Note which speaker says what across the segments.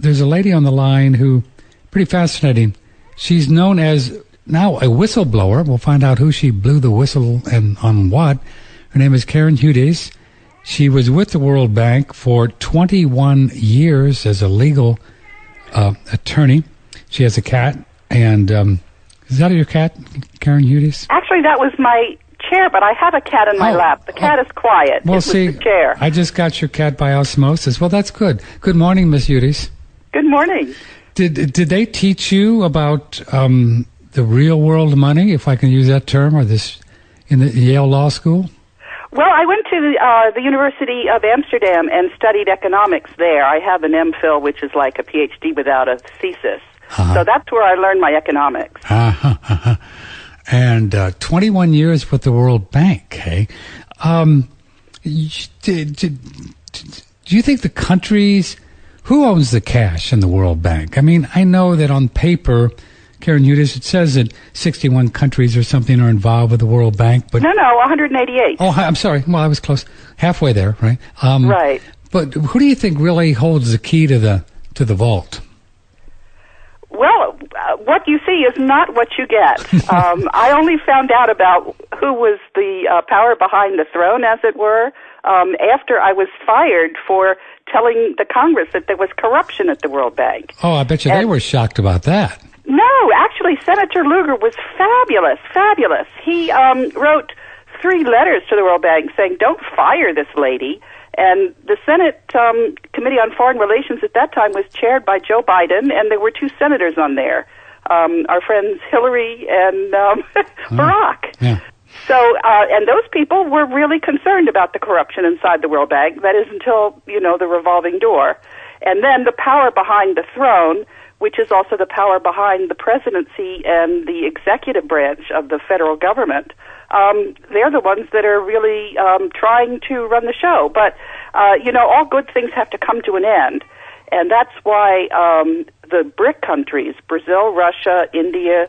Speaker 1: there's a lady on the line who, pretty fascinating. She's known as now a whistleblower. We'll find out who she blew the whistle and on what. Her name is Karen Hudes. She was with the World Bank for 21 years as a legal attorney. She has a cat, and is that your cat, Karen Hudes?
Speaker 2: Actually, that was my chair, but I have a cat in my lap. The cat is quiet.
Speaker 1: Well,
Speaker 2: it was the chair.
Speaker 1: I just got your cat by osmosis. Well, that's good. Good morning, Miss Hudes.
Speaker 2: Good morning.
Speaker 1: Did they teach you about the real world money, if I can use that term, or this in the Yale Law School?
Speaker 2: Well, I went to the University of Amsterdam and studied economics there. I have an MPhil, which is like a PhD without a thesis. So that's where I learned my economics.
Speaker 1: And 21 years with the World Bank, hey? Do you think the countries... Who owns the cash in the World Bank? I mean, I know that on paper... Karen Hudes, it says that 61 countries or something are involved with the World Bank, but...
Speaker 2: No, 188.
Speaker 1: Oh, I'm sorry. Well, I was close. Halfway there, right?
Speaker 2: Right.
Speaker 1: But who do you think really holds the key to the vault?
Speaker 2: Well, what you see is not what you get. I only found out about who was the power behind the throne, as it were, after I was fired for telling the Congress that there was corruption at the World Bank.
Speaker 1: Oh, I bet you they were shocked about that.
Speaker 2: No, actually, Senator Lugar was fabulous. He wrote 3 letters to the World Bank saying, don't fire this lady. And the Senate Committee on Foreign Relations at that time was chaired by Joe Biden, and there were 2 senators on there, our friends Hillary and Barack.
Speaker 1: Yeah.
Speaker 2: So, and those people were really concerned about the corruption inside the World Bank. That is until, the revolving door. And then the power behind the throne, which is also the power behind the presidency and the executive branch of the federal government. They're the ones that are really trying to run the show. But, all good things have to come to an end. And that's why the BRIC countries, Brazil, Russia, India,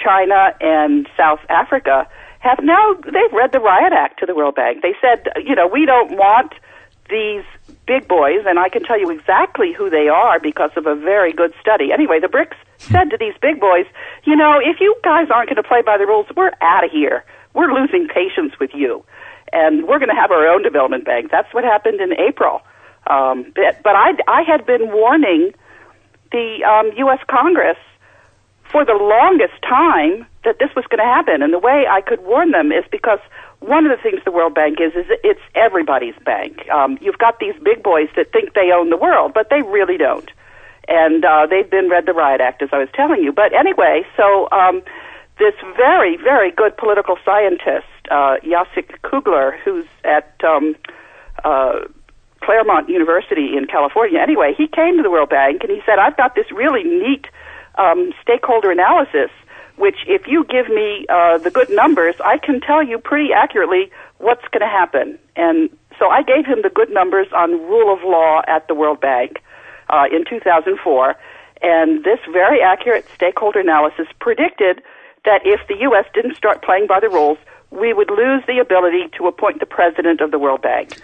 Speaker 2: China, and South Africa, they've read the Riot Act to the World Bank. They said, we don't want these big boys, and I can tell you exactly who they are because of a very good study. Anyway, the BRICS said to these big boys, if you guys aren't going to play by the rules, we're out of here. We're losing patience with you, and we're going to have our own development bank. That's what happened in April. But I had been warning the U.S. Congress for the longest time that this was going to happen, and the way I could warn them is because one of the things the World Bank is it's everybody's bank. You've got these big boys that think they own the world, but they really don't. And they've been read the Riot Act, as I was telling you. But anyway, so this very, very good political scientist, Jacek Kugler, who's at Claremont University in California, anyway, he came to the World Bank and he said, I've got this really neat stakeholder analysis, which if you give me the good numbers, I can tell you pretty accurately what's going to happen. And so I gave him the good numbers on rule of law at the World Bank in 2004, and this very accurate stakeholder analysis predicted that if the U.S. didn't start playing by the rules, we would lose the ability to appoint the president of the World Bank.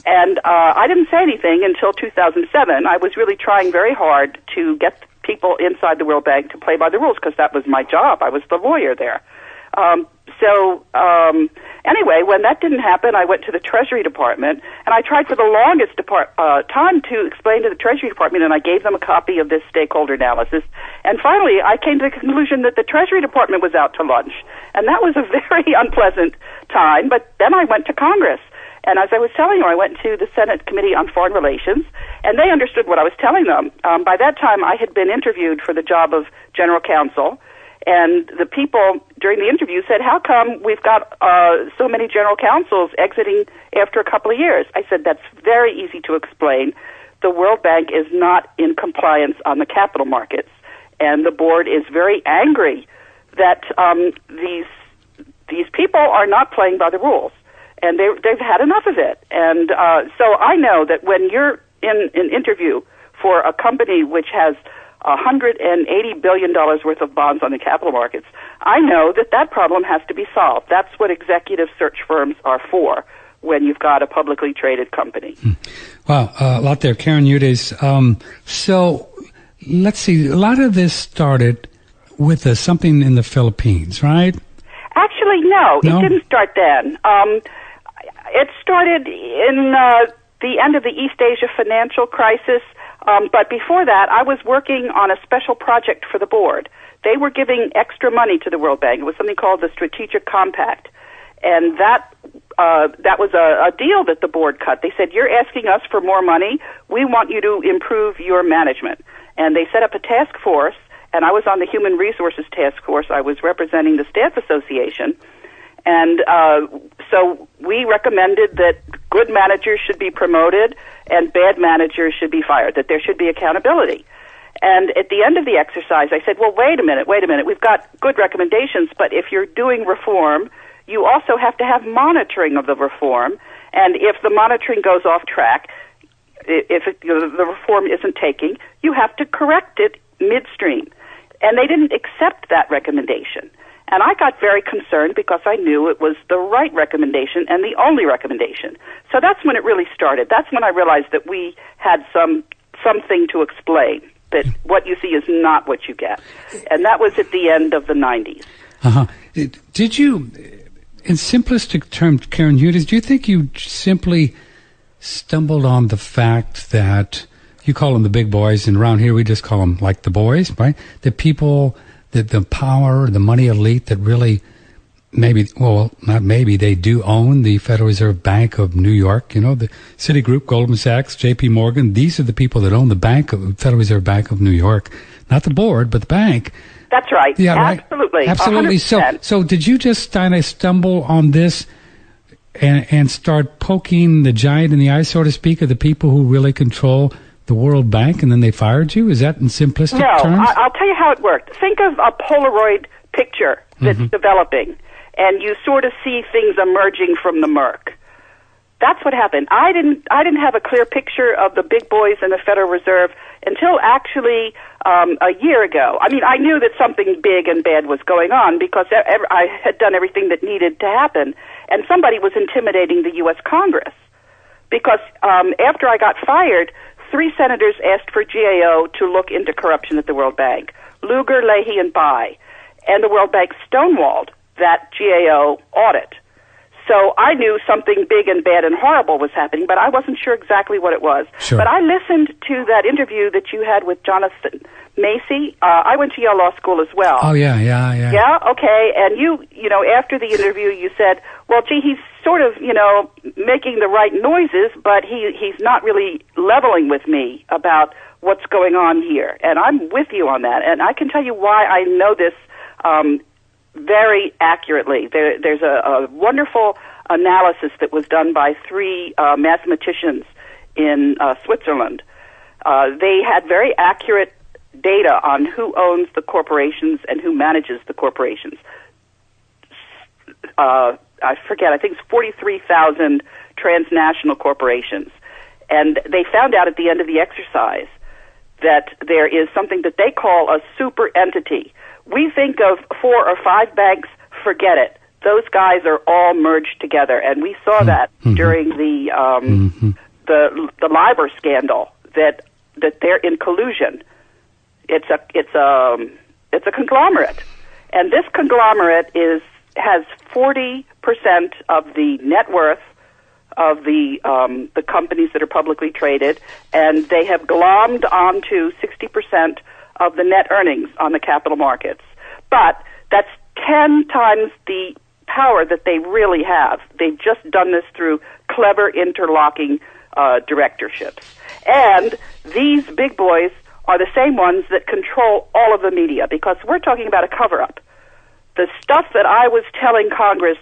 Speaker 2: And I didn't say anything until 2007. I was really trying very hard to get people inside the World Bank to play by the rules because that was my job. I was the lawyer there. Anyway, when that didn't happen, I went to the Treasury Department, and I tried for the longest time to explain to the Treasury Department, and I gave them a copy of this stakeholder analysis. And finally, I came to the conclusion that the Treasury Department was out to lunch, and that was a very unpleasant time. But then I went to Congress, and as I was telling you, I went to the Senate Committee on Foreign Relations, and they understood what I was telling them. By that time, I had been interviewed for the job of General Counsel, and the people during the interview said, how come we've got so many general counsels exiting after a couple of years? I said, that's very easy to explain. The World Bank is not in compliance on the capital markets, and the board is very angry that these people are not playing by the rules, and they've had enough of it. And so I know that when you're in an interview for a company which has $180 billion worth of bonds on the capital markets, I know that problem has to be solved. That's what executive search firms are for. when you've got a publicly traded company.
Speaker 1: Wow, a lot there, Karen Hudes. So let's see, a lot of this started with something in the Philippines, right?
Speaker 2: Actually, no, it didn't start then. It started in the end of the East Asia financial crisis, but before that, I was working on a special project for the board. They were giving extra money to the World Bank. It was something called the Strategic Compact, and that was a deal that the board cut. They said, you're asking us for more money. We want you to improve your management. And they set up a task force, and I was on the Human Resources Task Force. I was representing the Staff Association. And so we recommended that good managers should be promoted and bad managers should be fired, that there should be accountability. And at the end of the exercise, I said, well, wait a minute. We've got good recommendations, but if you're doing reform, you also have to have monitoring of the reform. And if the monitoring goes off track, if the reform isn't taking, you have to correct it midstream. And they didn't accept that recommendation. And I got very concerned because I knew it was the right recommendation and the only recommendation. So that's when it really started. That's when I realized that we had something to explain, that what you see is not what you get. And that was at the end of the 90s.
Speaker 1: Uh-huh. Did you, in simplistic terms, Karen Hudes, do you think you simply stumbled on the fact that you call them the big boys, and around here we just call them like the boys, right? The people, the power, the money elite that really they do own the Federal Reserve Bank of New York, the Citigroup, Goldman Sachs, J.P. Morgan. These are the people that own the Federal Reserve Bank of New York. Not the board, but the bank.
Speaker 2: That's right.
Speaker 1: Yeah,
Speaker 2: absolutely.
Speaker 1: Right. Absolutely.
Speaker 2: 100%.
Speaker 1: So did you just kind of stumble on this and start poking the giant in the eye, so to speak, of the people who really control the World Bank, and then they fired you? Is that in simplistic terms?
Speaker 2: No, I'll tell you how it worked. Think of a Polaroid picture that's developing, and you sort of see things emerging from the murk. That's what happened. I didn't have a clear picture of the big boys in the Federal Reserve until actually a year ago. I mean, I knew that something big and bad was going on because I had done everything that needed to happen, and somebody was intimidating the U.S. Congress. Because after I got fired, 3 senators asked for GAO to look into corruption at the World Bank. Lugar, Leahy, and Bai. And the World Bank stonewalled that GAO audit. So I knew something big and bad and horrible was happening, but I wasn't sure exactly what it was.
Speaker 1: Sure.
Speaker 2: But I listened to that interview that you had with Jonathan Macy. I went to Yale Law School as well.
Speaker 1: Oh, yeah.
Speaker 2: Yeah, okay. And you after the interview, you said, well, gee, he's sort of, making the right noises, but he's not really leveling with me about what's going on here. And I'm with you on that. And I can tell you why I know this very accurately. There's a wonderful analysis that was done by 3 mathematicians in Switzerland. They had very accurate data on who owns the corporations and who manages the corporations. I forget, I think it's 43,000 transnational corporations. And they found out at the end of the exercise that there is something that they call a super entity. We think of 4 or 5 banks, forget it. Those guys are all merged together, and we saw that during the LIBOR scandal. That they're in collusion. It's a conglomerate, and this conglomerate has 40% of the net worth of the companies that are publicly traded, and they have glommed onto 60% of the net earnings on the capital markets. But that's 10 times the power that they really have. They've just done this through clever interlocking directorships. And these big boys are the same ones that control all of the media, because we're talking about a cover-up. The stuff that I was telling Congress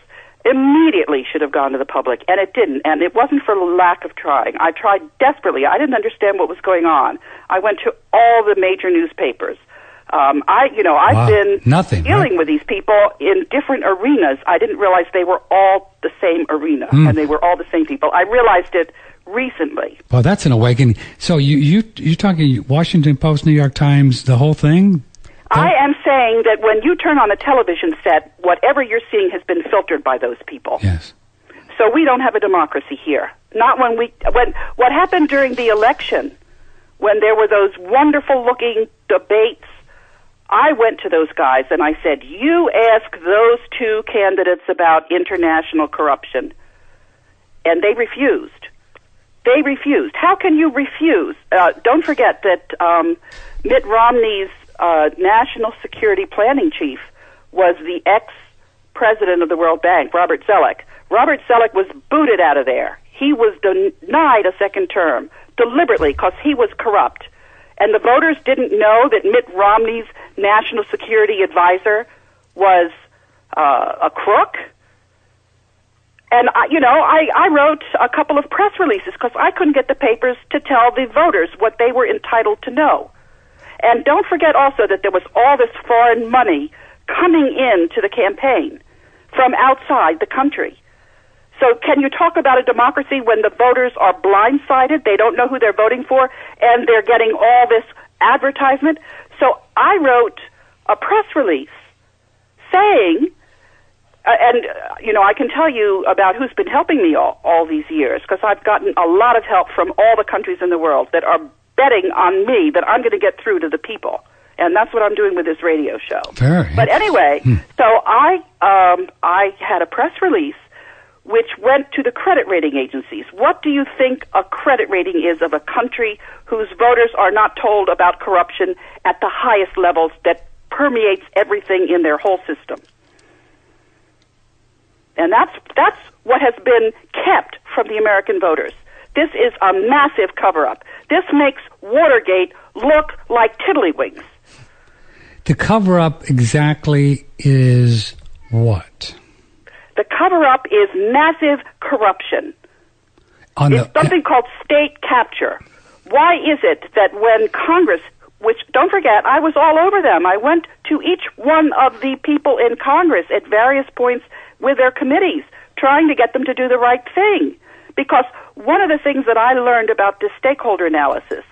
Speaker 2: immediately should have gone to the public, and it didn't. And it wasn't for lack of trying. I tried desperately. I didn't understand what was going on. I went to all the major newspapers. I've been dealing with these people in different arenas. I didn't realize they were all the same arena, and they were all the same people. I realized it recently.
Speaker 1: Well, that's an awakening. So you're talking Washington Post, New York Times, the whole thing?
Speaker 2: I am saying that when you turn on a television set, whatever you're seeing has been filtered by those people.
Speaker 1: Yes.
Speaker 2: So we don't have a democracy here. Not when what happened during the election, when there were those wonderful-looking debates. I went to those guys and I said, you ask those two candidates about international corruption. And they refused. They refused. How can you refuse? Don't forget that Mitt Romney's national security planning chief was the ex-president of the World Bank, Robert Zoellick. Robert Zoellick was booted out of there. He was denied a second term deliberately because he was corrupt. And the voters didn't know that Mitt Romney's national security advisor was a crook. And, I wrote a couple of press releases because I couldn't get the papers to tell the voters what they were entitled to know. And don't forget also that there was all this foreign money coming into the campaign from outside the country. So can you talk about a democracy when the voters are blindsided, they don't know who they're voting for, and they're getting all this advertisement? So I wrote a press release saying, I can tell you about who's been helping me all these years, because I've gotten a lot of help from all the countries in the world that are betting on me that I'm going to get through to the people. And that's what I'm doing with this radio show. But anyway, so I had a press release which went to the credit rating agencies. What do you think a credit rating is of a country whose voters are not told about corruption at the highest levels that permeates everything in their whole system? And that's what has been kept from the American voters. This is a massive cover-up. This makes Watergate look like tiddlywinks.
Speaker 1: The cover-up exactly is what?
Speaker 2: The cover-up is massive corruption. It's something called state capture. Why is it that when Congress, which, don't forget, I was all over them. I went to each one of the people in Congress at various points with their committees, trying to get them to do the right thing. Because one of the things that I learned about this stakeholder analysis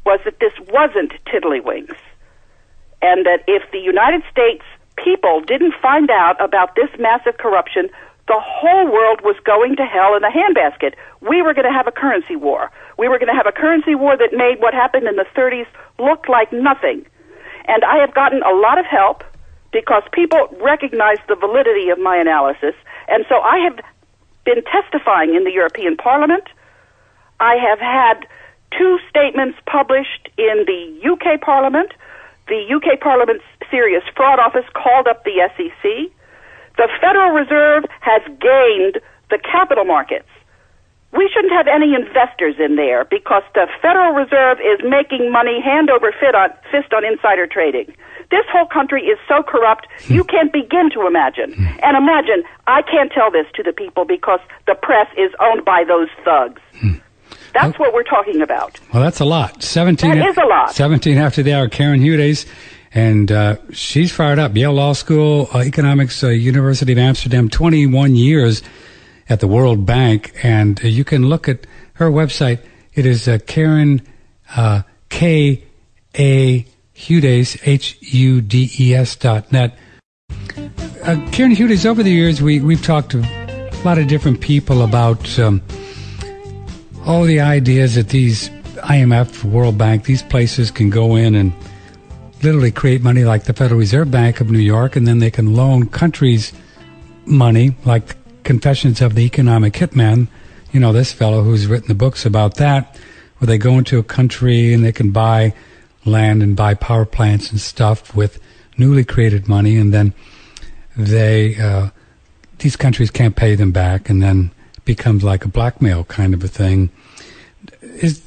Speaker 2: was that this wasn't tiddlywinks. And that if the United States people didn't find out about this massive corruption, the whole world was going to hell in a handbasket. We were going to have a currency war. We were going to have a currency war that made what happened in the 30s look like nothing. And I have gotten a lot of help because people recognize the validity of my analysis. And so I have been testifying in the European Parliament. I have had 2 statements published in the UK Parliament. The UK Parliament's Serious Fraud Office called up the SEC. The Federal Reserve has gained the capital markets. We shouldn't have any investors in there because the Federal Reserve is making money hand over fist on insider trading. This whole country is so corrupt, you can't begin to imagine. And imagine, I can't tell this to the people because the press is owned by those thugs. That's what we're talking about.
Speaker 1: Well, that's a lot. 17.
Speaker 2: That is a lot.
Speaker 1: 17 after the hour. Karen Hudes, and she's fired up. Yale Law School, Economics, University of Amsterdam, 21 years at the World Bank, and you can look at her website. It is Karen K.A. Hudes, HUDES.net. Karen Hudes, over the years, we've talked to a lot of different people about all the ideas that these IMF, World Bank, these places can go in and literally create money like the Federal Reserve Bank of New York, and then they can loan countries money, like Confessions of the Economic Hitman, this fellow who's written the books about that, where they go into a country and they can buy land and buy power plants and stuff with newly created money, and then these countries can't pay them back, and then it becomes like a blackmail kind of a thing. Is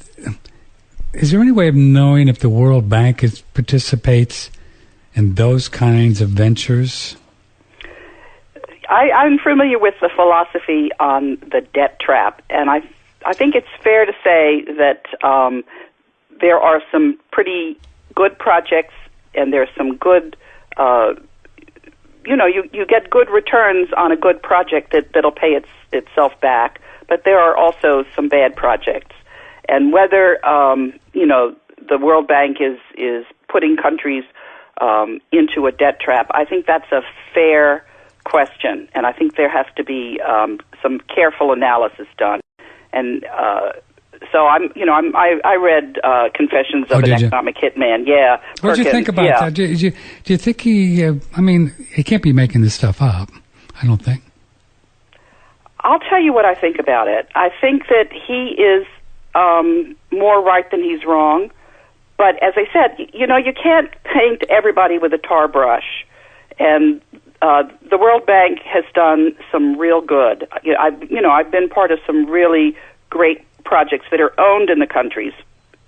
Speaker 1: there any way of knowing if the World Bank participates in those kinds of ventures?
Speaker 2: I'm familiar with the philosophy on the debt trap, and I think it's fair to say that there are some pretty good projects, and there's some good, you get good returns on a good project that'll pay itself back, but there are also some bad projects. And whether, the World Bank is putting countries into a debt trap, I think that's a fair question, and I think there has to be some careful analysis done. And so I read Confessions of an Economic Hitman. Yeah.
Speaker 1: What did you think about that? Do you think he? He can't be making this stuff up. I don't think.
Speaker 2: I'll tell you what I think about it. I think that he is more right than he's wrong. But as I said, you can't paint everybody with a tar brush. And the World Bank has done some real good. I've been part of some really great projects that are owned in the countries,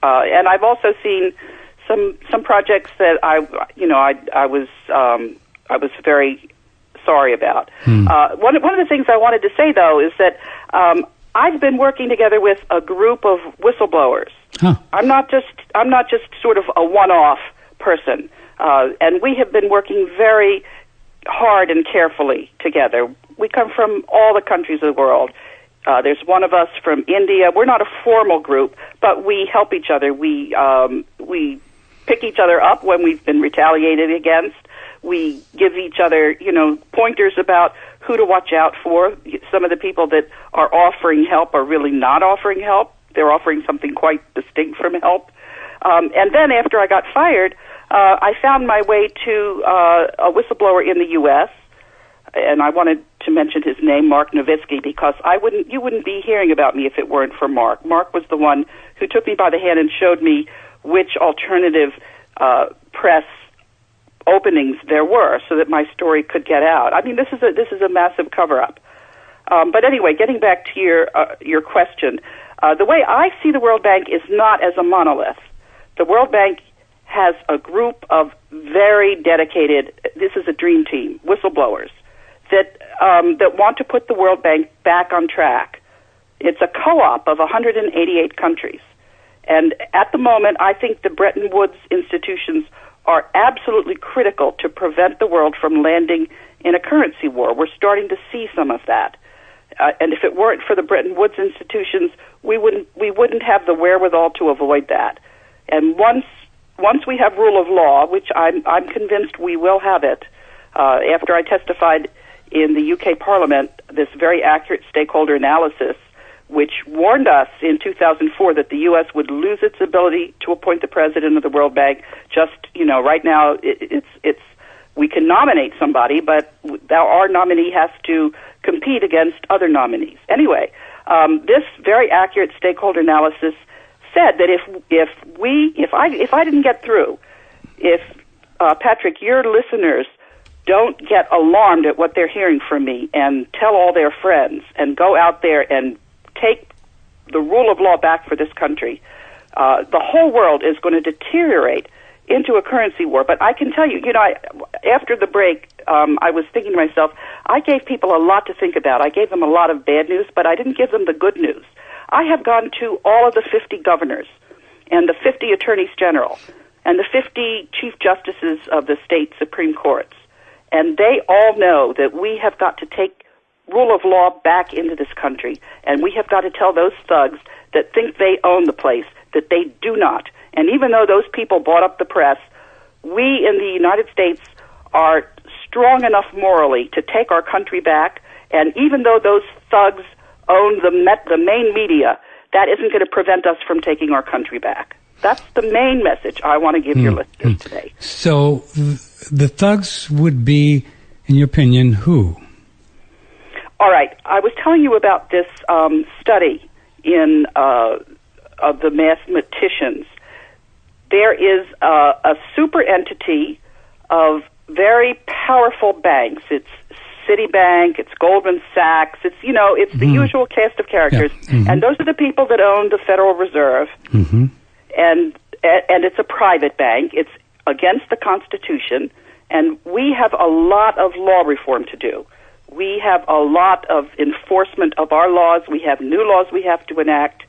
Speaker 2: and I've also seen some projects that I was very sorry about. One of the things I wanted to say, though, is that I've been working together with a group of whistleblowers.
Speaker 1: Huh.
Speaker 2: I'm not just sort of a one-off person, and we have been working very hard and carefully together. We come from all the countries of the world. There's one of us from India. We're not a formal group, but we help each other. We pick each other up when we've been retaliated against. We give each other, pointers about who to watch out for. Some of the people that are offering help are really not offering help. They're offering something quite distinct from help. And then after I got fired, I found my way to a whistleblower in the U.S., and I wanted to mention his name, Mark Nowitzki, because you wouldn't be hearing about me if it weren't for Mark. Mark was the one who took me by the hand and showed me which alternative press openings there were, so that my story could get out. I mean, this is a massive cover-up. But anyway, getting back to your question, the way I see the World Bank is not as a monolith. The World Bank has a group of very dedicated, this is a dream team, whistleblowers, that want to put the World Bank back on track. It's a co-op of 188 countries. And at the moment, I think the Bretton Woods institutions are absolutely critical to prevent the world from landing in a currency war. We're starting to see some of that. And if it weren't for the Bretton Woods institutions, we wouldn't have the wherewithal to avoid that. And once we have rule of law, which I'm convinced we will have it, after I testified in the UK Parliament, this very accurate stakeholder analysis, which warned us in 2004 that the U.S. would lose its ability to appoint the president of the World Bank. Just, right now it's we can nominate somebody, but our nominee has to compete against other nominees. Anyway, this very accurate stakeholder analysis said that if I didn't get through, if Patrick, your listeners don't get alarmed at what they're hearing from me and tell all their friends and go out there and take the rule of law back for this country, the whole world is going to deteriorate into a currency war. But I can tell you, after the break, I was thinking to myself, I gave people a lot to think about. I gave them a lot of bad news, but I didn't give them the good news. I have gone to all of the 50 governors and the 50 attorneys general and the 50 chief justices of the state supreme courts, and they all know that we have got to take rule of law back into this country, and we have got to tell those thugs that think they own the place that they do not. And even though those people bought up the press, we in the United States are strong enough morally to take our country back, and even though those thugs own the main media, that isn't going to prevent us from taking our country back. That's the main message I want to give your listeners today.
Speaker 1: So the thugs would be, in your opinion, who?
Speaker 2: All right. I was telling you about this study of the mathematicians. There is a super entity of very powerful banks. It's Citibank, it's Goldman Sachs, it's the usual cast of characters, and those are the people that own the Federal Reserve, and it's a private bank. It's against the Constitution, and we have a lot of law reform to do. We have a lot of enforcement of our laws. We have new laws we have to enact.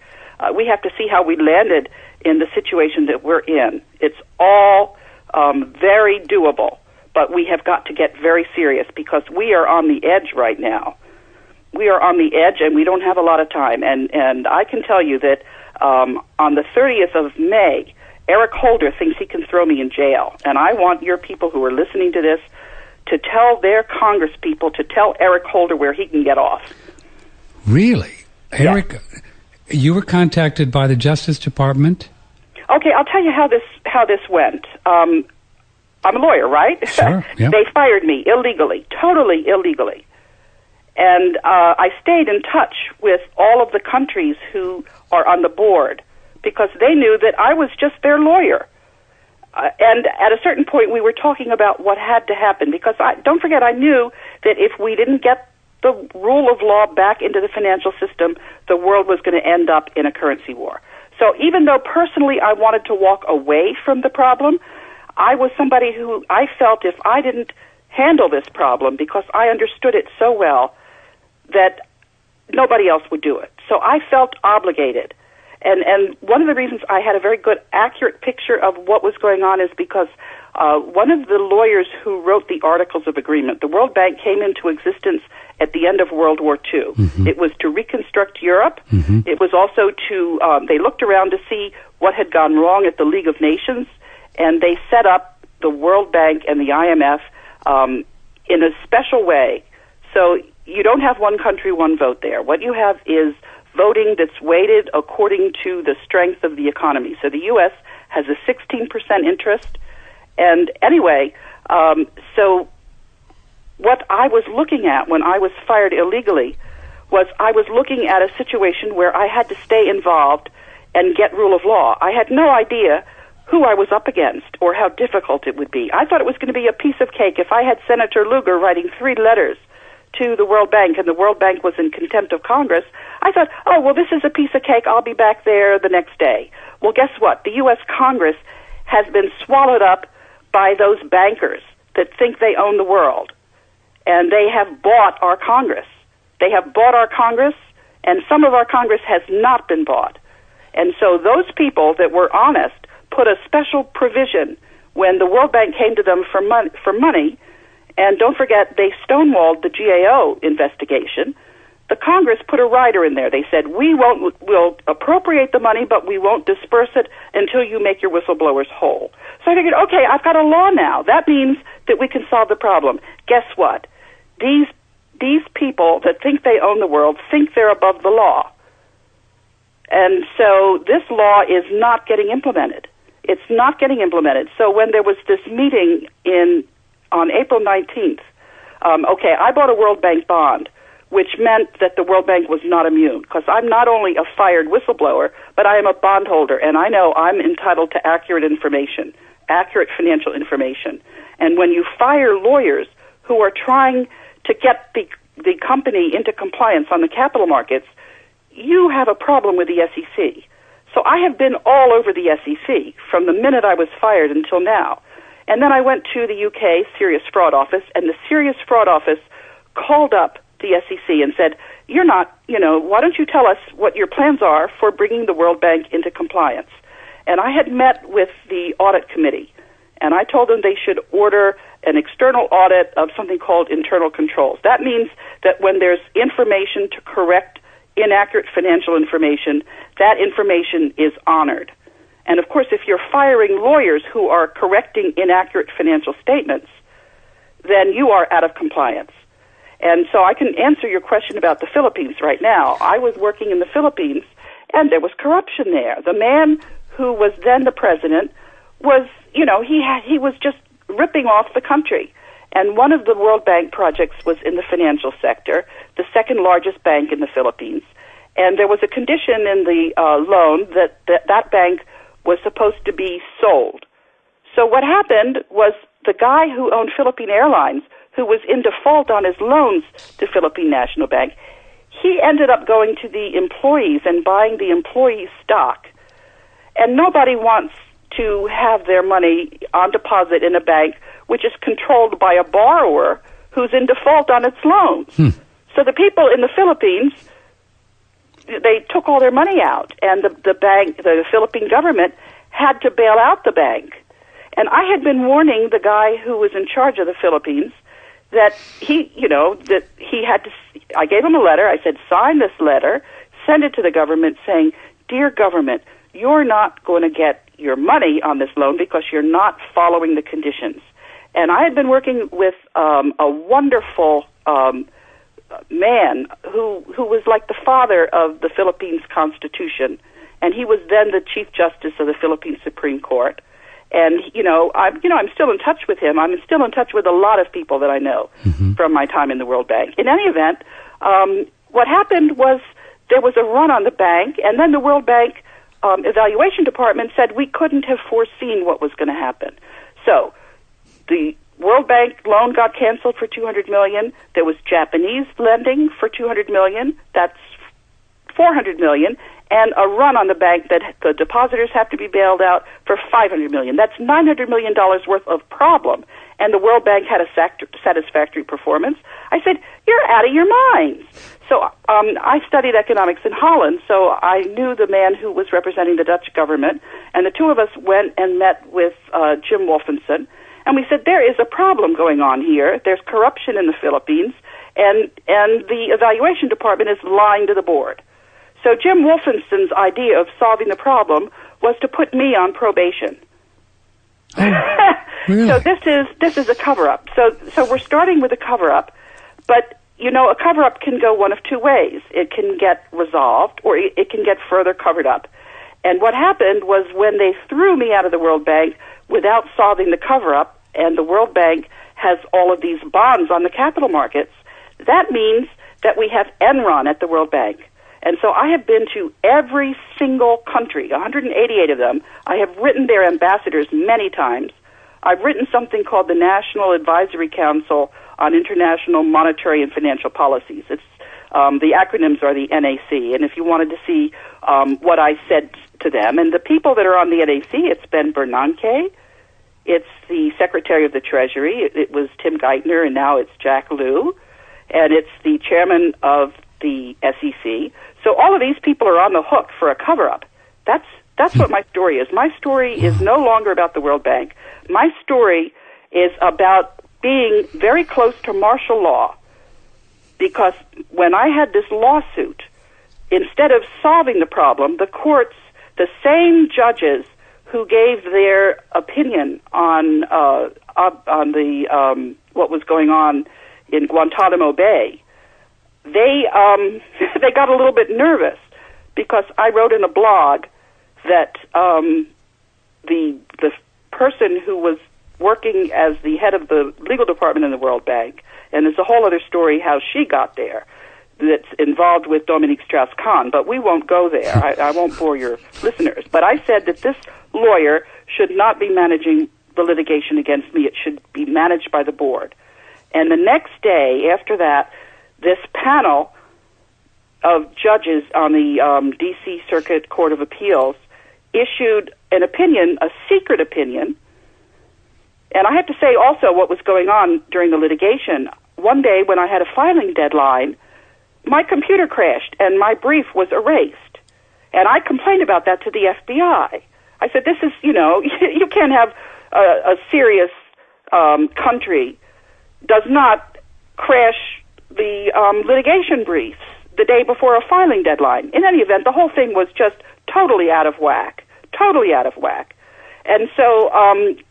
Speaker 2: We have to see how we landed in the situation that we're in. It's all very doable. But we have got to get very serious because we are on the edge right now. We are on the edge, and we don't have a lot of time. And I can tell you that on the 30th of May, Eric Holder thinks he can throw me in jail. And I want your people who are listening to this to tell their Congress people to tell Eric Holder where he can get off.
Speaker 1: Really? Eric, you were contacted by the Justice Department?
Speaker 2: Okay, I'll tell you how this went. I'm a lawyer, right?
Speaker 1: Sure, yeah.
Speaker 2: They fired me illegally, totally illegally. And I stayed in touch with all of the countries who are on the board because they knew that I was just their lawyer. And at a certain point, we were talking about what had to happen because don't forget, I knew that if we didn't get the rule of law back into the financial system, the world was going to end up in a currency war. So even though personally I wanted to walk away from the problem, I was somebody who I felt if I didn't handle this problem because I understood it so well that nobody else would do it. So I felt obligated. And one of the reasons I had a very good, accurate picture of what was going on is because one of the lawyers who wrote the Articles of Agreement, the World Bank came into existence at the end of World War II. Mm-hmm. It was to reconstruct Europe. Mm-hmm. It was also to, they looked around to see what had gone wrong at the League of Nations, and they set up the World Bank and the IMF in a special way. So you don't have one country, one vote there. What you have is voting that's weighted according to the strength of the economy. So the U.S. has a 16% interest. And anyway, so what I was looking at when I was fired illegally was I was looking at a situation where I had to stay involved and get rule of law. I had no idea who I was up against or how difficult it would be. I thought it was going to be a piece of cake if I had Senator Lugar writing 3 letters to the World Bank, and the World Bank was in contempt of Congress. I thought, oh, well, this is a piece of cake. I'll be back there the next day. Well, guess what? The U.S. Congress has been swallowed up by those bankers that think they own the world, and they have bought our Congress. They have bought our Congress, and some of our Congress has not been bought. And so those people that were honest put a special provision when the World Bank came to them for money. And don't forget, they stonewalled the GAO investigation. The Congress put a rider in there. They said, we'll appropriate the money, but we won't disperse it until you make your whistleblowers whole. So I figured, okay, I've got a law now. That means that we can solve the problem. Guess what? These people that think they own the world think they're above the law. And so this law is not getting implemented. It's not getting implemented. So when there was this meeting on April 19th, I bought a World Bank bond, which meant that the World Bank was not immune, because I'm not only a fired whistleblower, but I am a bondholder, and I know I'm entitled to accurate information, accurate financial information. And when you fire lawyers who are trying to get the company into compliance on the capital markets, you have a problem with the SEC. So I have been all over the SEC from the minute I was fired until now. And then I went to the UK Serious Fraud Office, and the Serious Fraud Office called up the SEC and said, why don't you tell us what your plans are for bringing the World Bank into compliance? And I had met with the audit committee, and I told them they should order an external audit of something called internal controls. That means that when there's information to correct inaccurate financial information, that information is honored. And of course, if you're firing lawyers who are correcting inaccurate financial statements, then you are out of compliance. And so I can answer your question about the Philippines right now. I was working in the Philippines, and there was corruption there. The man who was then the president was, he was just ripping off the country. And one of the World Bank projects was in the financial sector, the second largest bank in the Philippines. And there was a condition in the loan that bank was supposed to be sold. So what happened was the guy who owned Philippine Airlines, who was in default on his loans to Philippine National Bank, he ended up going to the employees and buying the employees' stock. And nobody wants to have their money on deposit in a bank which is controlled by a borrower who's in default on its loans. So the people in the Philippines, they took all their money out, and the Philippine government had to bail out the bank. And I had been warning the guy who was in charge of the Philippines that I gave him a letter. I said, sign this letter, send it to the government saying, dear government, you're not going to get your money on this loan because you're not following the conditions. And I had been working with a wonderful man who was like the father of the Philippines Constitution, and he was then the Chief Justice of the Philippine Supreme Court. And I'm still in touch with him. I'm still in touch with a lot of people that I know from my time in the World Bank. In any event, what happened was there was a run on the bank, and then the World Bank evaluation department said we couldn't have foreseen what was going to happen. So the World Bank loan got canceled for $200 million. There was Japanese lending for $200 million. That's $400 million. And a run on the bank that the depositors have to be bailed out for $500 million. That's $900 million worth of problem. And the World Bank had a satisfactory performance. I said, you're out of your minds. So I studied economics in Holland, so I knew the man who was representing the Dutch government, and the two of us went and met with Jim Wolfenson, and we said, there is a problem going on here. There's corruption in the Philippines, and the evaluation department is lying to the board. So Jim Wolfenson's idea of solving the problem was to put me on probation.
Speaker 1: Oh, really?
Speaker 2: So this is a cover-up. So we're starting with a cover-up, but a cover-up can go one of two ways. It can get resolved, or it can get further covered up. And what happened was when they threw me out of the World Bank without solving the cover-up, and the World Bank has all of these bonds on the capital markets, that means that we have Enron at the World Bank. And so I have been to every single country, 188 of them. I have written their ambassadors many times. I've written something called the National Advisory Council on International Monetary and Financial Policies. It's the acronyms are the NAC. And if you wanted to see what I said to them, and the people that are on the NAC, it's Ben Bernanke, it's the Secretary of the Treasury, it was Tim Geithner, and now it's Jack Lew, and it's the Chairman of the SEC. So all of these people are on the hook for a cover-up. That's what my story is. My story is no longer about the World Bank. My story is about being very close to martial law, because when I had this lawsuit, instead of solving the problem, the courts, the same judges who gave their opinion on the what was going on in Guantanamo Bay, they got a little bit nervous because I wrote in a blog that the person who was working as the head of the legal department in the World Bank, and there's a whole other story how she got there that's involved with Dominique Strauss-Kahn, but we won't go there. I won't bore your listeners. But I said that this lawyer should not be managing the litigation against me. It should be managed by the board. And the next day after that, this panel of judges on the D.C. Circuit Court of Appeals issued an opinion, a secret opinion. And I have to say also what was going on during the litigation. One day when I had a filing deadline, my computer crashed and my brief was erased. And I complained about that to the FBI. I said, this is, you can't have a serious country does not crash the litigation briefs the day before a filing deadline. In any event, the whole thing was just totally out of whack. And so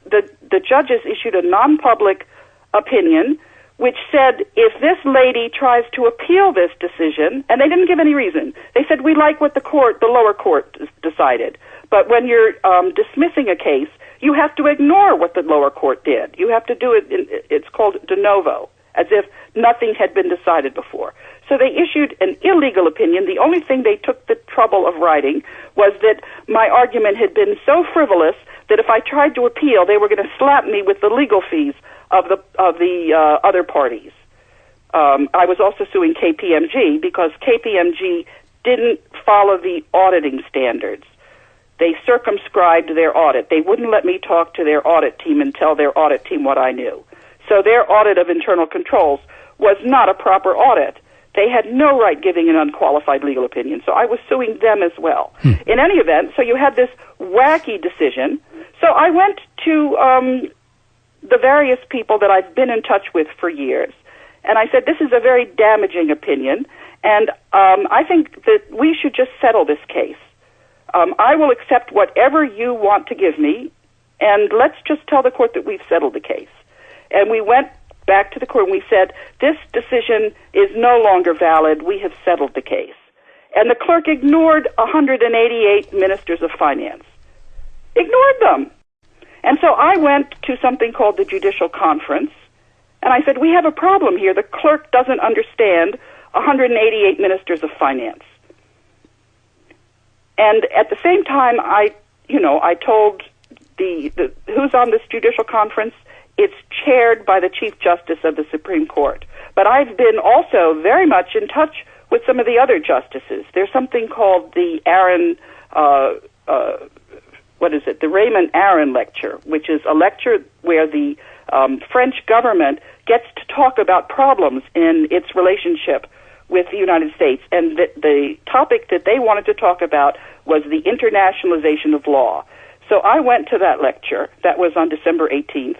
Speaker 2: the judges issued a non-public opinion which said if this lady tries to appeal this decision, and they didn't give any reason. They said, we like what the lower court decided. But when you're dismissing a case, you have to ignore what the lower court did. You have to do it, it's called de novo, as if nothing had been decided before. So they issued an illegal opinion. The only thing they took the trouble of writing was that my argument had been so frivolous that if I tried to appeal, they were going to slap me with the legal fees of the other parties. I was also suing KPMG because KPMG didn't follow the auditing standards. They circumscribed their audit. They wouldn't let me talk to their audit team and tell their audit team what I knew. So their audit of internal controls was not a proper audit. They had no right giving an unqualified legal opinion. So I was suing them as well. In any event, so you had this wacky decision. So I went to the various people that I've been in touch with for years, and I said, this is a very damaging opinion, and I think that we should just settle this case. I will accept whatever you want to give me, and let's just tell the court that we've settled the case. And we went back to the court and we said, this decision is no longer valid. We have settled the case. And the clerk ignored 188 ministers of finance. Ignored them. And so I went to something called the Judicial Conference, and I said, we have a problem here. The clerk doesn't understand 188 ministers of finance. And at the same time, I told the who's on this Judicial Conference. It's chaired by the Chief Justice of the Supreme Court. But I've been also very much in touch with some of the other justices. There's something called the the Raymond Aron Lecture, which is a lecture where the French government gets to talk about problems in its relationship with the United States. And the topic that they wanted to talk about was the internationalization of law. So I went to that lecture. That was on December 18th.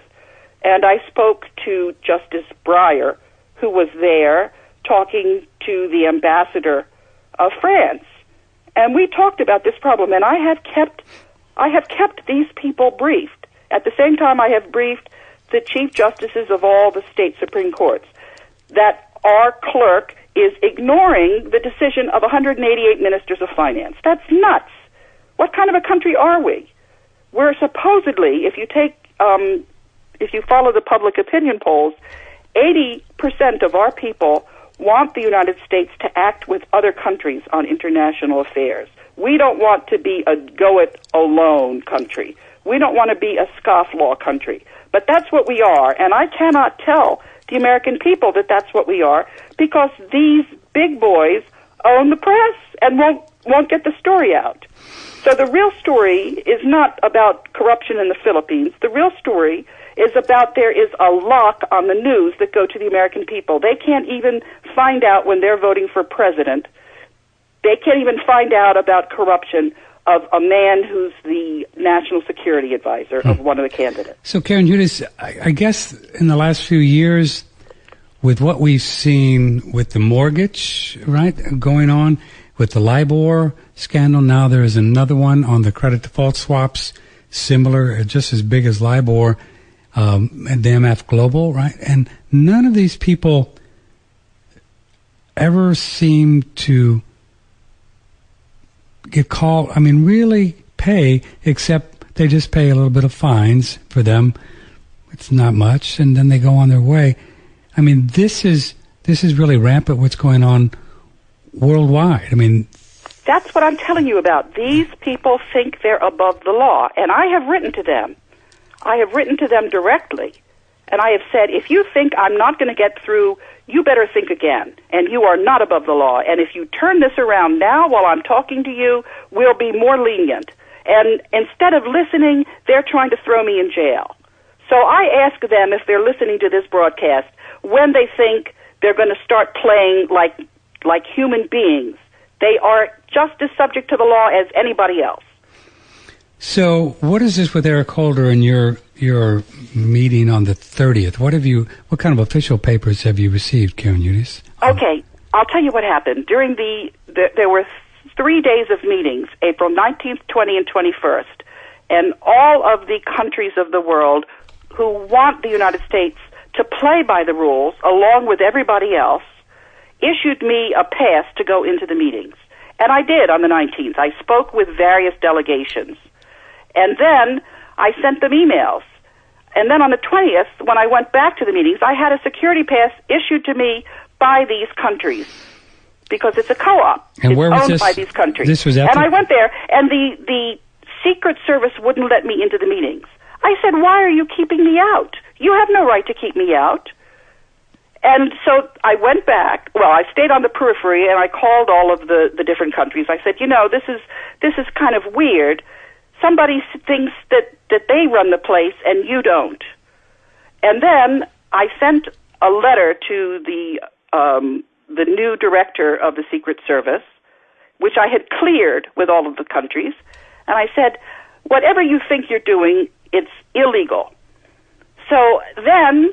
Speaker 2: And I spoke to Justice Breyer, who was there talking to the ambassador of France. And we talked about this problem, and I have kept these people briefed. At the same time, I have briefed the chief justices of all the state Supreme Courts that our clerk is ignoring the decision of 188 ministers of finance. That's nuts. What kind of a country are we? We're supposedly, if you follow the public opinion polls, 80% of our people want the United States to act with other countries on international affairs. We don't want to be a go-it-alone country. We don't want to be a scofflaw country. But that's what we are, and I cannot tell the American people that that's what we are because these big boys own the press and won't get the story out. So the real story is not about corruption in the Philippines. The real story is about there is a lock on the news that go to the American people. They can't even find out when they're voting for president. They can't even find out about corruption of a man who's the national security advisor of one of the candidates.
Speaker 1: So, Karen Hudes, I guess in the last few years, with what we've seen with the mortgage, right, going on, with the LIBOR scandal, now there is another one on the credit default swaps, similar, just as big as LIBOR, and the MF Global, right? And none of these people ever seem to get called, really pay, except they just pay a little bit of fines for them. It's not much, and then they go on their way. This is really rampant what's going on worldwide.
Speaker 2: That's what I'm telling you about. These people think they're above the law, and I have written to them. I have written to them directly, and I have said, if you think I'm not going to get through, you better think again, and you are not above the law. And if you turn this around now while I'm talking to you, we'll be more lenient. And instead of listening, they're trying to throw me in jail. So I ask them, if they're listening to this broadcast, when they think they're going to start playing like human beings. They are just as subject to the law as anybody else.
Speaker 1: So what is this with Eric Holder and your meeting on the 30th? What kind of official papers have you received, Karen Hudes?
Speaker 2: Okay, I'll tell you what happened. During there were 3 days of meetings, April 19th, 20th, and 21st, and all of the countries of the world who want the United States to play by the rules, along with everybody else, issued me a pass to go into the meetings. And I did on the 19th. I spoke with various delegations. And then I sent them emails. And then on the 20th, when I went back to the meetings, I had a security pass issued to me by these countries because it's a co-op.
Speaker 1: And where was
Speaker 2: owned
Speaker 1: this?
Speaker 2: By these countries.
Speaker 1: This was
Speaker 2: and I went there, and the Secret Service wouldn't let me into the meetings. I said, why are you keeping me out? You have no right to keep me out. And so I went back. Well, I stayed on the periphery, and I called all of the different countries. I said, this is kind of weird. Somebody thinks that they run the place, and you don't. And then I sent a letter to the new director of the Secret Service, which I had cleared with all of the countries, and I said, whatever you think you're doing, it's illegal. So then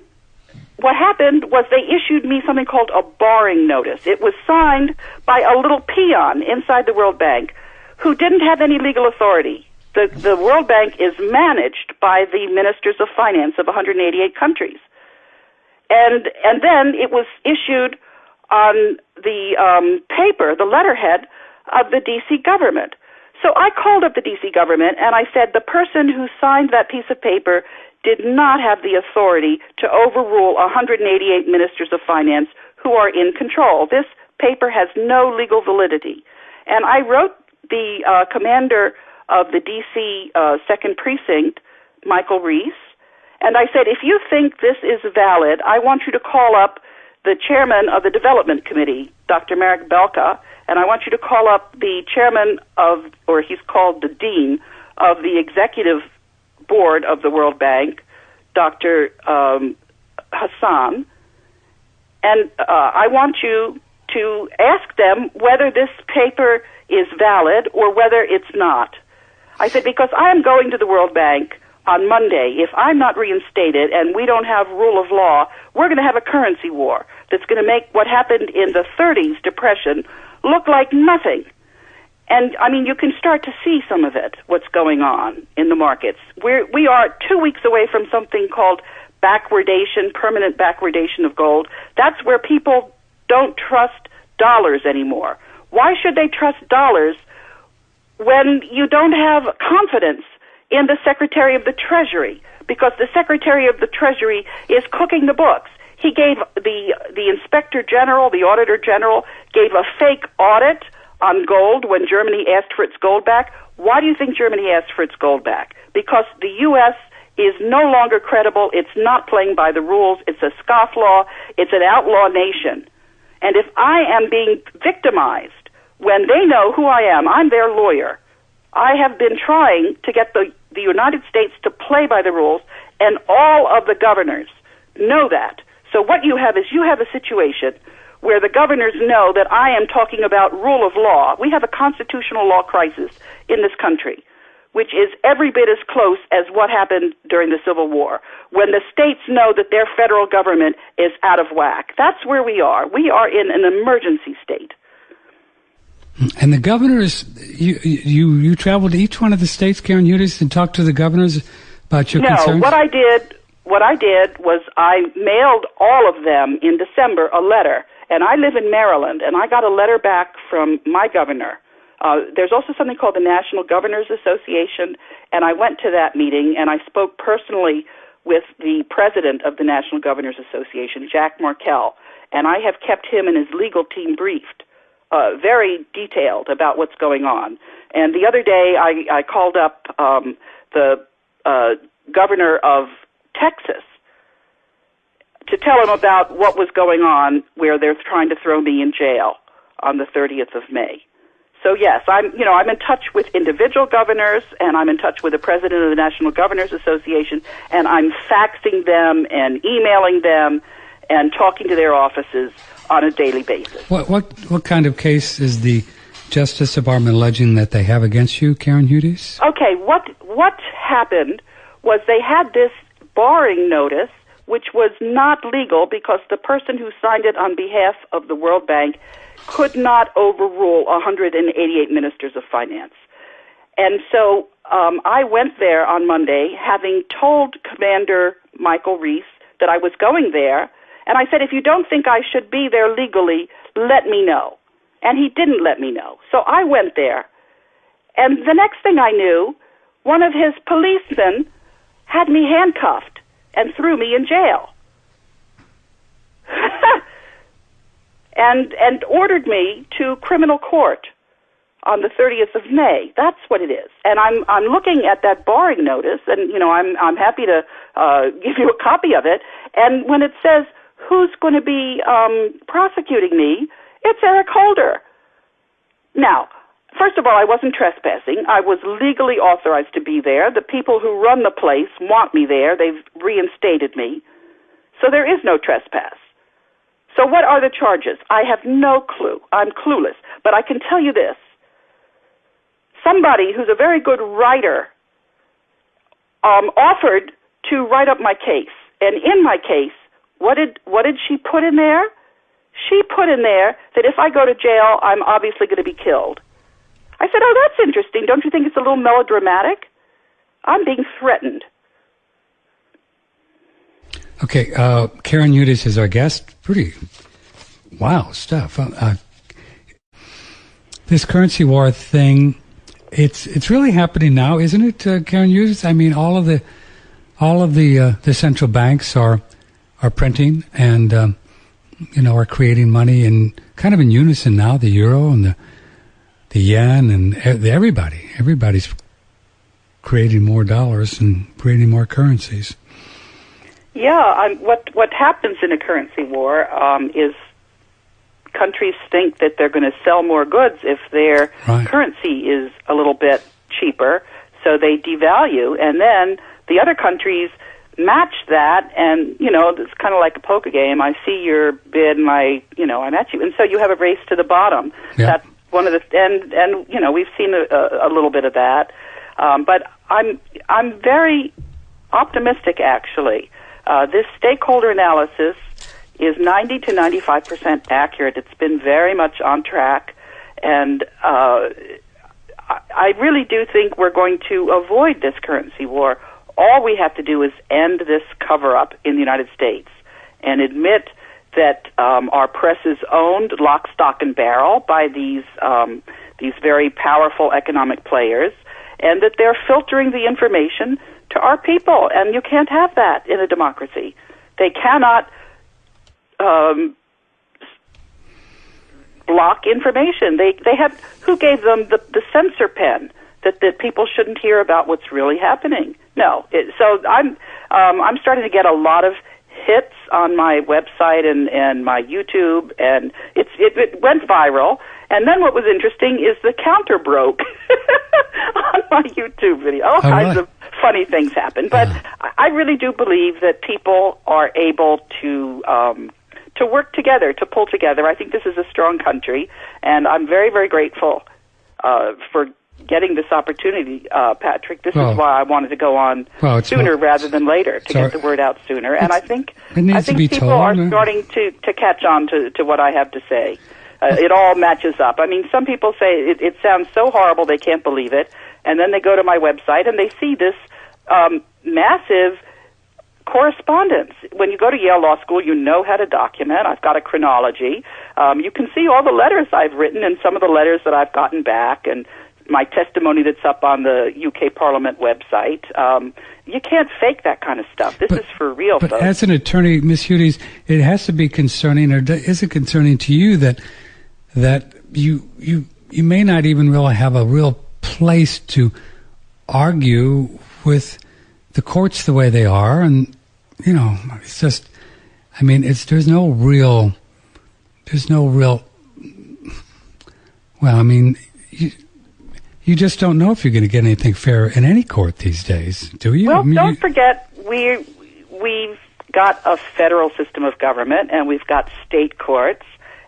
Speaker 2: what happened was they issued me something called a barring notice. It was signed by a little peon inside the World Bank who didn't have any legal authority. The World Bank is managed by the ministers of finance of 188 countries. And then it was issued on the paper, the letterhead of the D.C. government. So I called up the D.C. government and I said the person who signed that piece of paper did not have the authority to overrule 188 ministers of finance who are in control. This paper has no legal validity. And I wrote the commander of the D.C. 2nd Precinct, Michael Reese, and I said, if you think this is valid, I want you to call up the chairman of the Development Committee, Dr. Marek Belka, and I want you to call up the chairman of, or he's called the dean, of the executive board of the World Bank, Dr. Hassan, and I want you to ask them whether this paper is valid or whether it's not. I said, because I am going to the World Bank on Monday. If I'm not reinstated and we don't have rule of law, we're going to have a currency war that's going to make what happened in the 30s, depression, look like nothing. And, I mean, you can start to see some of it, what's going on in the markets. We are 2 weeks away from something called backwardation, permanent backwardation of gold. That's where people don't trust dollars anymore. Why should they trust dollars when you don't have confidence in the Secretary of the Treasury? Because the Secretary of the Treasury is cooking the books. He gave the Inspector General, the Auditor General, gave a fake audit on gold when Germany asked for its gold back. Why do you think Germany asked for its gold back? Because the U.S. is no longer credible. It's not playing by the rules. It's a scofflaw. It's an outlaw nation. And if I am being victimized when they know who I am, I'm their lawyer. I have been trying to get the United States to play by the rules, and all of the governors know that. So what you have is you have a situation where the governors know that I am talking about rule of law. We have a constitutional law crisis in this country, which is every bit as close as what happened during the Civil War, when the states know that their federal government is out of whack. That's where we are. We are in an emergency state.
Speaker 1: And the governors, you traveled to each one of the states, Karen Hudes, and talked to the governors about your concerns?
Speaker 2: No, what I did was I mailed all of them in December a letter, and I live in Maryland, and I got a letter back from my governor. There's also something called the National Governors Association, and I went to that meeting, and I spoke personally with the president of the National Governors Association, Jack Markell, and I have kept him and his legal team briefed, very detailed about what's going on. And the other day, I called up the governor of Texas to tell him about what was going on, where they're trying to throw me in jail on the 30th of May. So yes, I'm in touch with individual governors, and I'm in touch with the president of the National Governors Association, and I'm faxing them and emailing them and talking to their offices on a daily basis.
Speaker 1: What kind of case is the Justice Department alleging that they have against you, Karen Hudes?
Speaker 2: Okay, what happened was they had this barring notice, which was not legal because the person who signed it on behalf of the World Bank could not overrule 188 ministers of finance. And so I went there on Monday, having told Commander Michael Reese that I was going there, and I said, if you don't think I should be there legally, let me know. And he didn't let me know. So I went there, and the next thing I knew, one of his policemen had me handcuffed and threw me in jail. and ordered me to criminal court on the 30th of May. That's what it is. And I'm looking at that barring notice, and I'm happy to give you a copy of it. And when it says who's going to be prosecuting me, it's Eric Holder. Now, first of all, I wasn't trespassing. I was legally authorized to be there. The people who run the place want me there. They've reinstated me. So there is no trespass. So what are the charges? I have no clue. I'm clueless. But I can tell you this. Somebody who's a very good writer offered to write up my case. And in my case, what did she put in there? She put in there that if I go to jail, I'm obviously going to be killed. I said, oh, that's interesting. Don't you think it's a little melodramatic? I'm being threatened.
Speaker 1: Okay, Karen Hudes is our guest. Pretty wow stuff. This currency war thing, it's really happening now, isn't it, Karen Hudes? I mean, all of the central banks are printing and are creating money in kind of in unison now. The euro and the yen and everybody's creating more dollars and creating more currencies.
Speaker 2: Yeah, what happens in a currency war is countries think that they're going to sell more goods if their currency is a little bit cheaper, so they devalue, and then the other countries match that, and it's kind of like a poker game. I see your bid, and I match you, and so you have a race to the bottom.
Speaker 1: Yeah.
Speaker 2: That's one of the and we've seen a little bit of that, but I'm very optimistic actually. This stakeholder analysis is 90 to 95% accurate. It's been very much on track, and I really do think we're going to avoid this currency war. All we have to do is end this cover-up in the United States and admit that our press is owned lock, stock, and barrel by these very powerful economic players, and that they're filtering the information to our people, and you can't have that in a democracy. They cannot block information. They have, who gave them the censor pen that people shouldn't hear about what's really happening? No. So I'm starting to get a lot of hits on my website and my YouTube, and it went viral. And then what was interesting is the counter broke on my YouTube video. All kinds of funny things happen. But I really do believe that people are able to work together, to pull together. I think this is a strong country, and I'm very, very grateful for getting this opportunity, Patrick. This is why I wanted to go on sooner rather than later, to get the word out sooner. And I think people are starting to catch on to what I have to say. It all matches up. I mean, some people say it sounds so horrible they can't believe it, and then they go to my website and they see this massive correspondence. When you go to Yale Law School, you know how to document. I've got a chronology. You can see all the letters I've written and some of the letters that I've gotten back, and my testimony that's up on the UK Parliament website. You can't fake that kind of stuff. This is for real,
Speaker 1: but
Speaker 2: folks.
Speaker 1: But as an attorney, Ms. Hudes, it has to be concerning, or is it concerning to you that you may not even really have a real place to argue with the courts the way they are, and it's just, I mean, there's no real. Well, I mean, you just don't know if you're going to get anything fair in any court these days, do you?
Speaker 2: Well,
Speaker 1: I mean,
Speaker 2: don't forget we've got a federal system of government, and we've got state courts,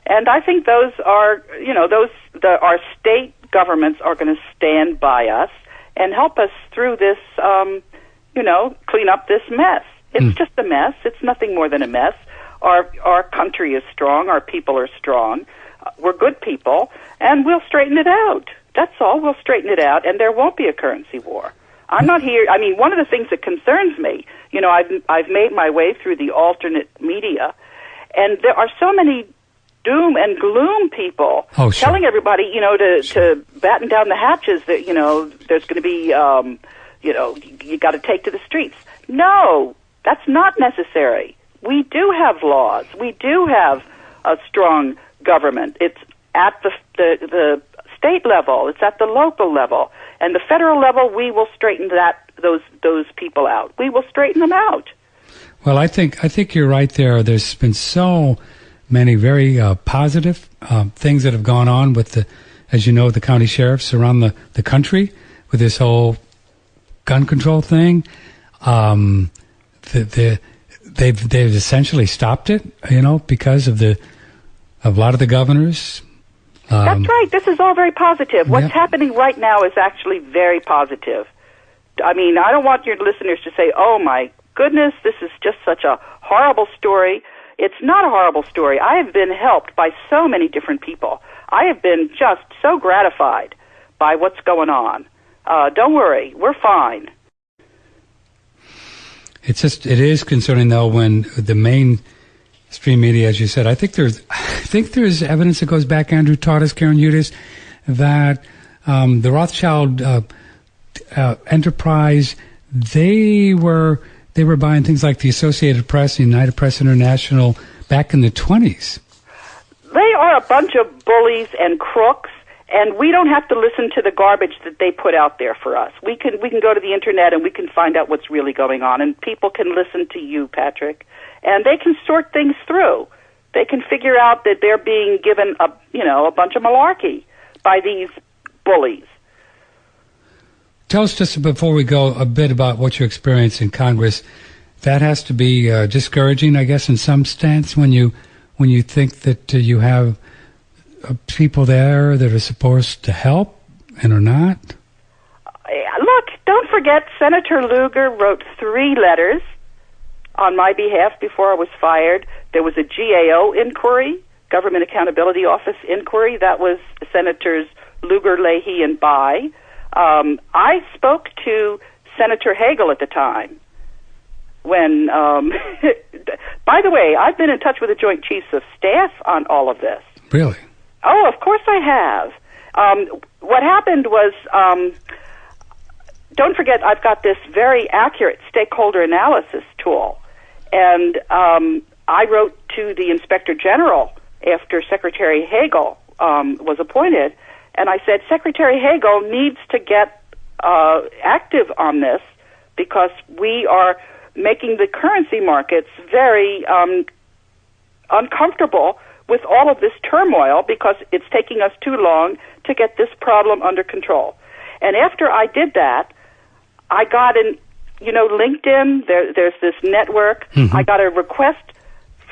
Speaker 2: and I think those are, our state governments are going to stand by us and help us through this, clean up this mess. It's just a mess. It's nothing more than a mess. Our country is strong. Our people are strong. We're good people, and we'll straighten it out. That's all. We'll straighten it out, and there won't be a currency war. I'm not here. I mean, one of the things that concerns me, I've made my way through the alternate media, and there are so many doom and gloom people telling everybody, to batten down the hatches, that, there's going to be, you got to take to the streets. No, that's not necessary. We do have laws. We do have a strong government. It's at the state level. It's at the local level. And the federal level, we will straighten those people out. We will straighten them out.
Speaker 1: Well, I think you're right there. There's been so many very positive things that have gone on with the county sheriffs around the country with this whole gun control thing. They've essentially stopped it, because of a lot of the governors.
Speaker 2: That's right. This is all very positive. What's happening right now is actually very positive. I mean, I don't want your listeners to say, oh, my goodness, this is just such a horrible story. It's not a horrible story. I have been helped by so many different people. I have been just so gratified by what's going on. Don't worry. We're fine.
Speaker 1: it is concerning though when the mainstream media, as you said, I think there's evidence that goes back. Andrew taught us, Karen Hudes, that the Rothschild enterprise, they were buying things like the Associated Press, the United Press International back in the 20s.
Speaker 2: They are a bunch of bullies and crooks, and we don't have to listen to the garbage that they put out there for us. We can go to the internet and we can find out what's really going on, and people can listen to you, Patrick, and they can sort things through. They can figure out that they're being given a bunch of malarkey by these bullies.
Speaker 1: Tell us just before we go a bit about what you experienced in Congress. That has to be discouraging, I guess, in some stance when you think that you have people there that are supposed to help and are not.
Speaker 2: Look, don't forget Senator Lugar wrote 3 letters on my behalf before I was fired. There was a GAO inquiry, Government Accountability Office inquiry. That was Senators Lugar, Leahy, and Bai. I spoke to Senator Hagel at the time when, by the way, I've been in touch with the Joint Chiefs of Staff on all of this.
Speaker 1: Really?
Speaker 2: Oh, of course I have. What happened was, don't forget, I've got this very accurate stakeholder analysis tool, and I wrote to the Inspector General after Secretary Hagel was appointed, and I said, Secretary Hagel needs to get active on this because we are making the currency markets very uncomfortable with all of this turmoil because it's taking us too long to get this problem under control. And after I did that, I got LinkedIn, there's this network. Mm-hmm. I got a request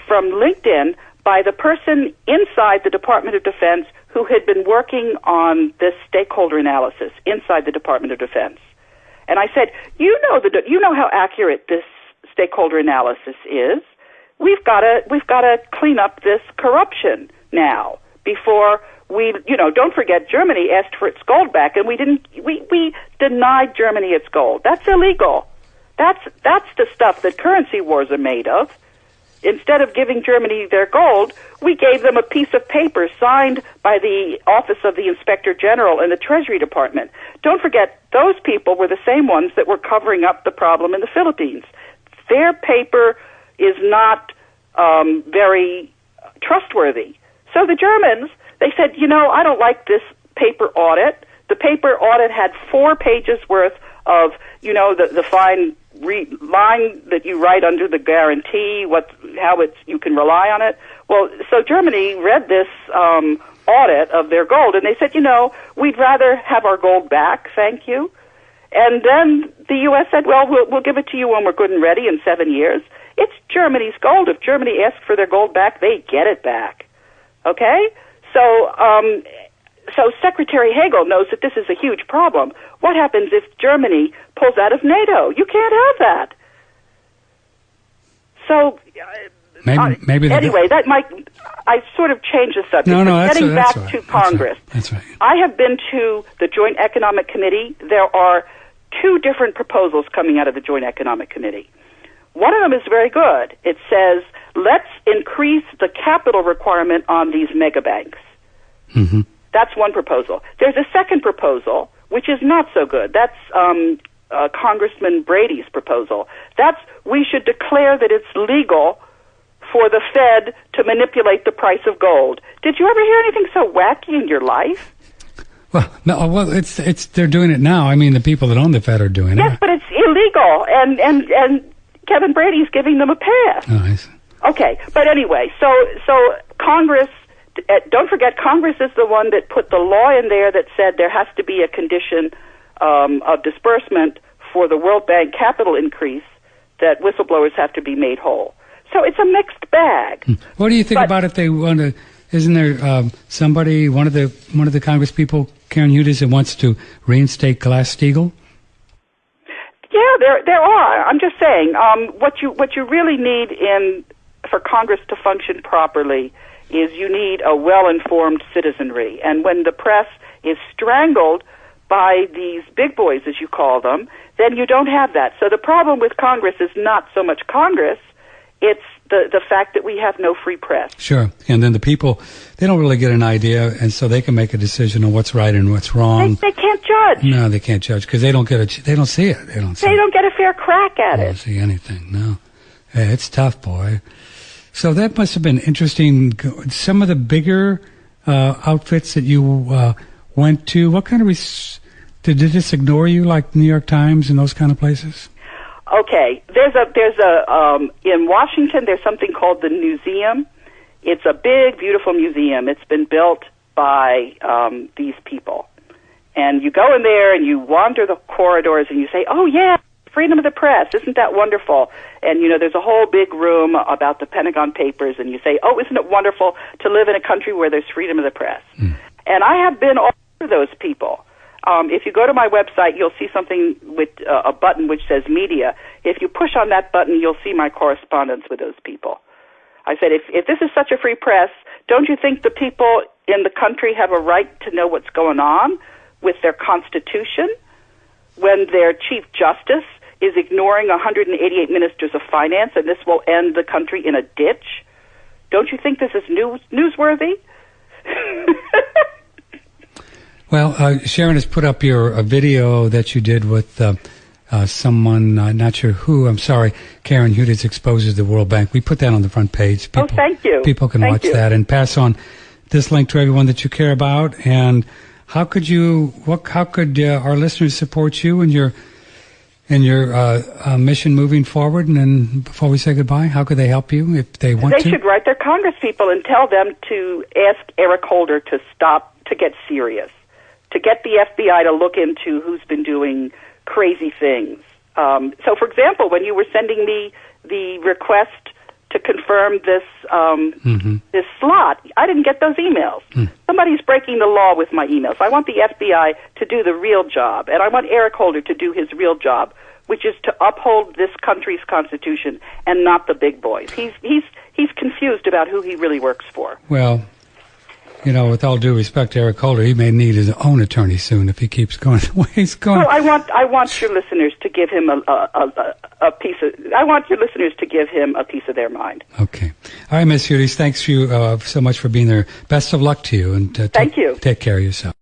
Speaker 2: from LinkedIn by the person inside the Department of Defense who had been working on this stakeholder analysis inside the Department of Defense. And I said, you know how accurate this stakeholder analysis is. We've got to clean up this corruption now before we, don't forget Germany asked for its gold back and we denied Germany its gold. That's illegal. That's the stuff that currency wars are made of. Instead of giving Germany their gold, we gave them a piece of paper signed by the Office of the Inspector General and the Treasury Department. Don't forget, those people were the same ones that were covering up the problem in the Philippines. Their paper is not very trustworthy. So the Germans, they said, I don't like this paper audit. The paper audit had 4 pages worth of, the fine line that you write under the guarantee, you can rely on it. Well, so Germany read this audit of their gold, and they said, we'd rather have our gold back, thank you. And then the U.S. said, well, we'll give it to you when we're good and ready in 7 years. It's Germany's gold. If Germany asks for their gold back, they get it back. Okay? So Secretary Hagel knows that this is a huge problem. What happens if Germany pulls out of NATO? You can't have that. So,
Speaker 1: maybe
Speaker 2: anyway, I sort of changed the subject.
Speaker 1: No,
Speaker 2: getting back
Speaker 1: right.
Speaker 2: to Congress.
Speaker 1: That's right.
Speaker 2: I have been to the Joint Economic Committee. There are 2 different proposals coming out of the Joint Economic Committee. One of them is very good. It says, let's increase the capital requirement on these mega banks. Mm-hmm. That's one proposal. There's a second proposal, which is not so good. That's Congressman Brady's proposal. We should declare that it's legal for the Fed to manipulate the price of gold. Did you ever hear anything so wacky in your life?
Speaker 1: Well, it's they're doing it now. I mean, the people that own the Fed are doing it.
Speaker 2: Yes, but it's illegal, and Kevin Brady's giving them a pass.
Speaker 1: Oh, I see.
Speaker 2: Okay, but anyway, so Congress. Don't forget, Congress is the one that put the law in there that said there has to be a condition of disbursement for the World Bank capital increase, that whistleblowers have to be made whole. So it's a mixed bag.
Speaker 1: What do you think about if they want to? Isn't there somebody, one of the Congress people, Karen Hudes, that wants to reinstate Glass-Steagall?
Speaker 2: Yeah, there are. I'm just saying, what you really need for Congress to function properly is you need a well-informed citizenry. And when the press is strangled by these big boys, as you call them, then you don't have that. So the problem with Congress is not so much Congress, it's the fact that we have no free press.
Speaker 1: Sure. And then the people, they don't really get an idea, and so they can make a decision on what's right and what's wrong.
Speaker 2: They can't judge.
Speaker 1: No, they can't judge because they don't get they don't see it. They don't
Speaker 2: get a fair crack at it.
Speaker 1: They don't see anything. No. Hey, it's tough, boy. So that must have been interesting. Some of the bigger outfits that you went to, what kind of did they just ignore you, like New York Times and those kind of places?
Speaker 2: Okay, there's a in Washington there's something called the Museum. It's a big, beautiful museum. It's been built by these people, and you go in there and you wander the corridors and you say, "Oh yeah, freedom of the press, isn't that wonderful?" And there's a whole big room about the Pentagon Papers, and you say, "Oh, isn't it wonderful to live in a country where there's freedom of the press?" And I have been all over those people. If you go to my website, you'll see something with a button which says media. If you push on that button, you'll see my correspondence with those people. I said, if this is such a free press, don't you think the people in the country have a right to know what's going on with their Constitution when their Chief Justice is ignoring 188 ministers of finance, and this will end the country in a ditch? Don't you think this is newsworthy?
Speaker 1: Well, Sharon has put up a video that you did with someone, not sure who, I'm sorry, Karen Hudes exposes the World Bank. We put that on the front page.
Speaker 2: People, thank you.
Speaker 1: People can watch that and pass on this link to everyone that you care about. And how could our listeners support you in your mission moving forward? And then before we say goodbye, how could they help you if they want to?
Speaker 2: They should write their congresspeople and tell them to ask Eric Holder to stop, to get serious, to get the FBI to look into who's been doing crazy things. So, for example, when you were sending me the request to confirm this this slot, I didn't get those emails. Somebody's breaking the law with my emails. I want the FBI to do the real job, and I want Eric Holder to do his real job, which is to uphold this country's Constitution and not the big boys. He's confused about who he really works for.
Speaker 1: Well, with all due respect to Eric Holder, he may need his own attorney soon if he keeps going the way he's going.
Speaker 2: Well, I want your listeners to give him a piece of. I want your listeners to give him a piece of their mind.
Speaker 1: Okay. All right, Ms. Hudes, thanks you so much for being there. Best of luck to you, and
Speaker 2: thank you.
Speaker 1: Take care of yourself.